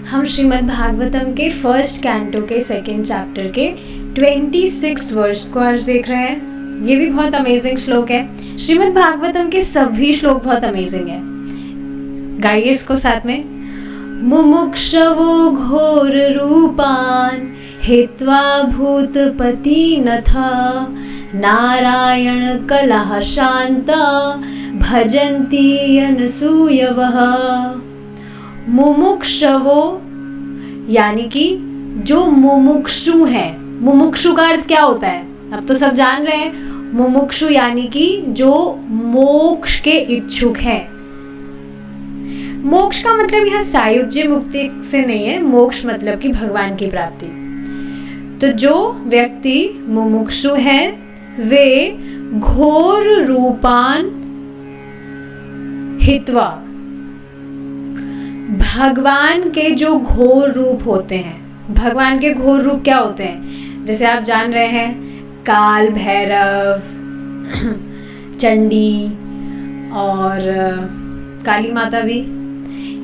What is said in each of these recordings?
हम श्रीमद् भागवतम के first canto के सेकेंड चैप्टर के 26 वर्स को आज देख रहे हैं। ये भी बहुत अमेजिंग श्लोक है। श्रीमद् भागवतम के सभी श्लोक बहुत अमेजिंग है। गाइए इसको साथ में। मुमुक्षवो घोर रूपान हित्वा भूतपति नथा नारायण कलह शांता भजन्ति अनसूयवः। मुमुक्षवो यानी कि जो मुमुक्षु है। मुमुक्षु का अर्थ क्या होता है अब तो सब जान रहे हैं। मुमुक्षु यानी कि जो मोक्ष के इच्छुक है। मोक्ष का मतलब यहाँ सायुज्य मुक्ति से नहीं है। मोक्ष मतलब कि भगवान की प्राप्ति। तो जो व्यक्ति मुमुक्षु है वे घोर रूपान हित्वा, भगवान के जो घोर रूप होते हैं। भगवान के घोर रूप क्या होते हैं? जैसे आप जान रहे हैं काल भैरव, चंडी और काली माता भी,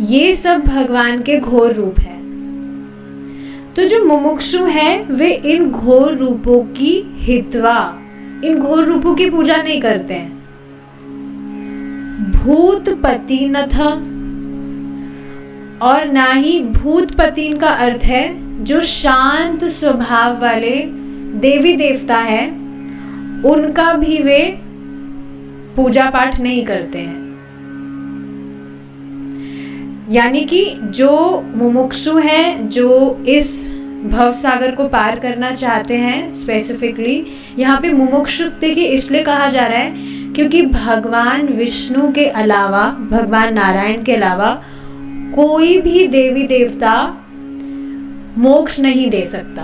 ये सब भगवान के घोर रूप हैं। तो जो मुमुक्षु है वे इन घोर रूपों की हित्वा, इन घोर रूपों की पूजा नहीं करते हैं। भूतपति नथ, और ना ही भूतपति का अर्थ है जो शांत स्वभाव वाले देवी देवता है, उनका भी वे पूजा पाठ नहीं करते हैं। यानी कि जो मुमुक्षु हैं, जो इस भव सागर को पार करना चाहते हैं, स्पेसिफिकली यहाँ पे मुमुक्षु देखिए इसलिए कहा जा रहा है क्योंकि भगवान विष्णु के अलावा, भगवान नारायण के अलावा कोई भी देवी देवता मोक्ष नहीं दे सकता।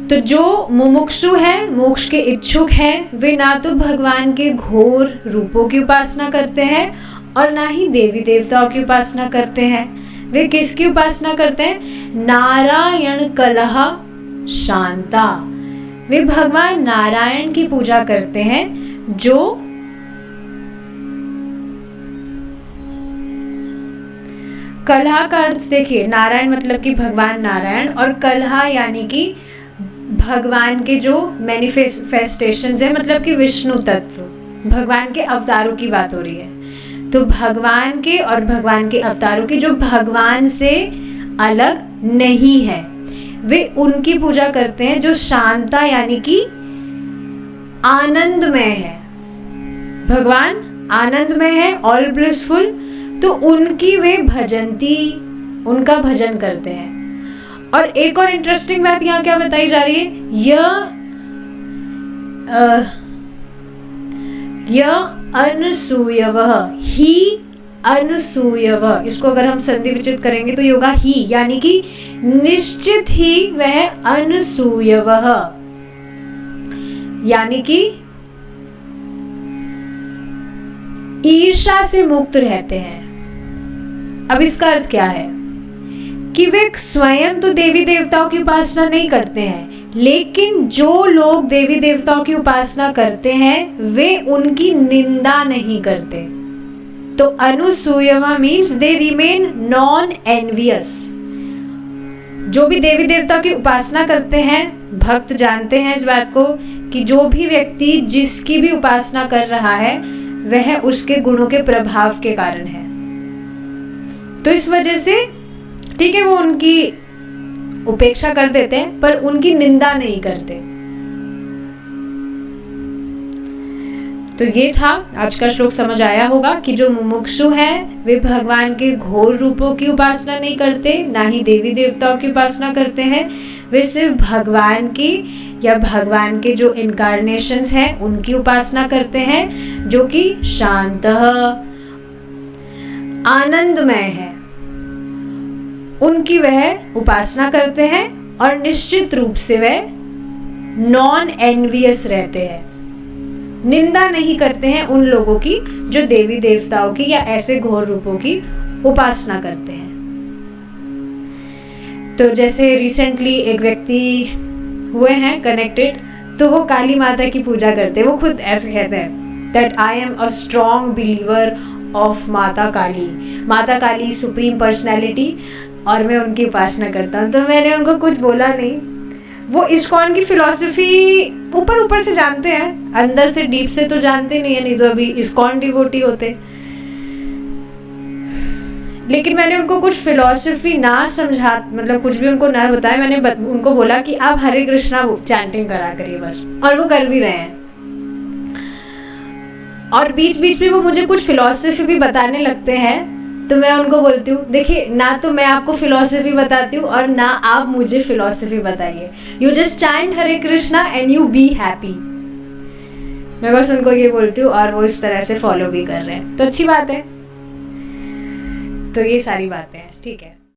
तो जो मुमुक्षु है, मोक्ष के इच्छुक है, वे ना तो भगवान के घोर रूपों की उपासना करते हैं और ना ही देवी देवताओं की उपासना करते हैं। वे किसकी उपासना करते हैं? नारायण कलह शांता। वे भगवान नारायण की पूजा करते हैं जो कलह का अर्थ देखिए, नारायण मतलब कि भगवान नारायण, और कलह यानी कि भगवान के जो मैनिफेस्टेशंस है, मतलब कि विष्णु तत्व, भगवान के अवतारों की बात हो रही है। तो भगवान के और भगवान के अवतारों की जो भगवान से अलग नहीं है, वे उनकी पूजा करते हैं जो शांता यानी कि आनंदमय है। भगवान आनंदमय है, ऑल ब्लिसफुल, तो उनकी वे भजंती, उनका भजन करते हैं। और एक और इंटरेस्टिंग बात यहाँ क्या बताई जा रही है, यह अनसूयवः ही अनसूयवः, इसको अगर हम संधि विच्छेद करेंगे तो योगा ही, यानी कि निश्चित ही वह अनसूयवः, यानी कि ईर्ष्या से मुक्त रहते हैं। अब इसका अर्थ क्या है कि वे स्वयं तो देवी देवताओं की उपासना नहीं करते हैं, लेकिन जो लोग देवी देवताओं की उपासना करते हैं वे उनकी निंदा नहीं करते। तो अनुसूयवा means they remain non envious. जो भी देवी देवता की उपासना करते हैं, भक्त जानते हैं इस बात को कि जो भी व्यक्ति जिसकी भी उपासना कर रहा है वह उसके गुणों के प्रभाव के कारण है। तो इस वजह से ठीक है, वो उनकी उपेक्षा कर देते हैं पर उनकी निंदा नहीं करते। तो ये था आज का श्लोक। समझ आया होगा कि जो मुमुक्षु है वे भगवान के घोर रूपों की उपासना नहीं करते, ना ही देवी देवताओं की उपासना करते हैं। वे सिर्फ भगवान की या भगवान के जो इनकारनेशंस हैं उनकी उपासना करते हैं, जो कि शांत आनंदमय है, उनकी वह उपासना करते हैं और निश्चित रूप से वह नॉन एनवियस रहते हैं, निंदा नहीं करते हैं उन लोगों की जो देवी देवताओं की या ऐसे घोर रूपों की उपासना करते हैं। तो जैसे रिसेंटली एक व्यक्ति हुए हैं कनेक्टेड, तो वो काली माता की पूजा करते हैं। वो खुद ऐसे कहते हैं that I am a strong believer of माता काली सुप्रीम पर्सनैलिटी, और मैं उनकी उपासना करता हूँ। तो मैंने उनको कुछ बोला नहीं। वो इस्कॉन की फिलॉसफी ऊपर ऊपर से जानते हैं, अंदर से डीप से तो जानते नहीं है, नहीं तो अभी इस्कॉन डिवोटी होते। लेकिन मैंने उनको कुछ फिलॉसफी ना समझा, मतलब कुछ भी उनको ना बताया, मैंने उनको बोला कि आप हरे कृष्णा चैंटिंग करा करिए बस, और वो कर भी रहे हैं। और बीच बीच में वो मुझे कुछ फिलॉसफी भी बताने लगते हैं, तो मैं उनको बोलती हूँ देखिए, ना तो मैं आपको फिलॉसफी बताती हूँ और ना आप मुझे फिलॉसफी बताइए, you just chant Hare Krishna and you be happy. मैं बस उनको ये बोलती हूँ और वो इस तरह से फॉलो भी कर रहे हैं, तो अच्छी बात है। तो ये सारी बातें हैं, ठीक है।